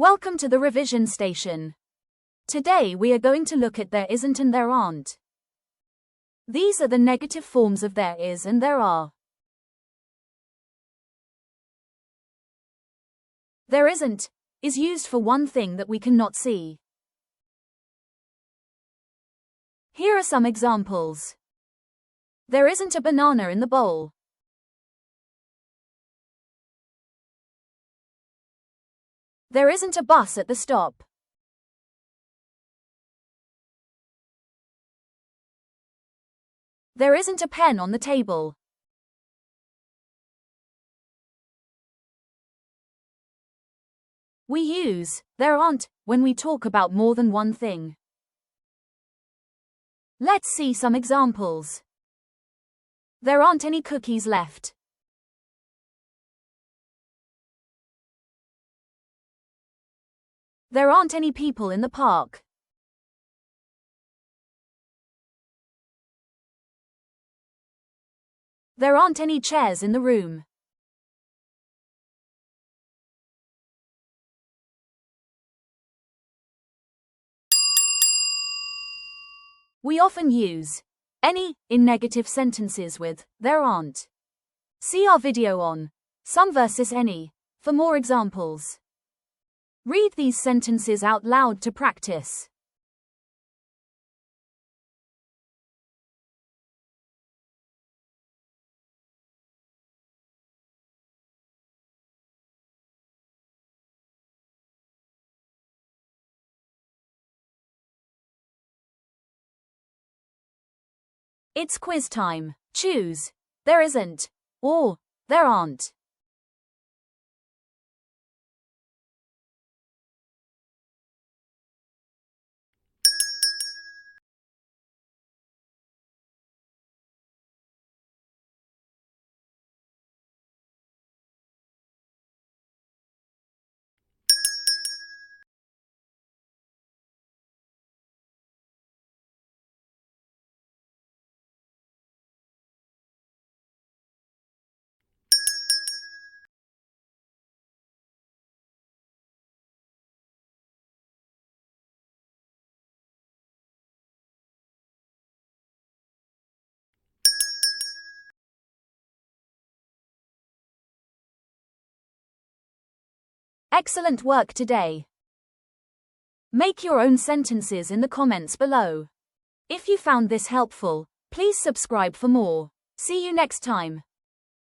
Welcome to the revision station. Today we are going to look at there isn't and there aren't. These are the negative forms of there is and there are. There isn't is used for one thing that we cannot see. Here are some examples. There isn't a banana in the bowl. There isn't a bus at the stop. There isn't a pen on the table. We use there aren't when we talk about more than one thing. Let's see some examples. There aren't any cookies left. There aren't any people in the park. There aren't any chairs in the room. We often use any in negative sentences with there aren't. See our video on some versus any for more examples. Read these sentences out loud to practice. It's quiz time. Choose there isn't or there aren't. Excellent work today. Make your own sentences in the comments below. If you found this helpful, please subscribe for more. See you next time.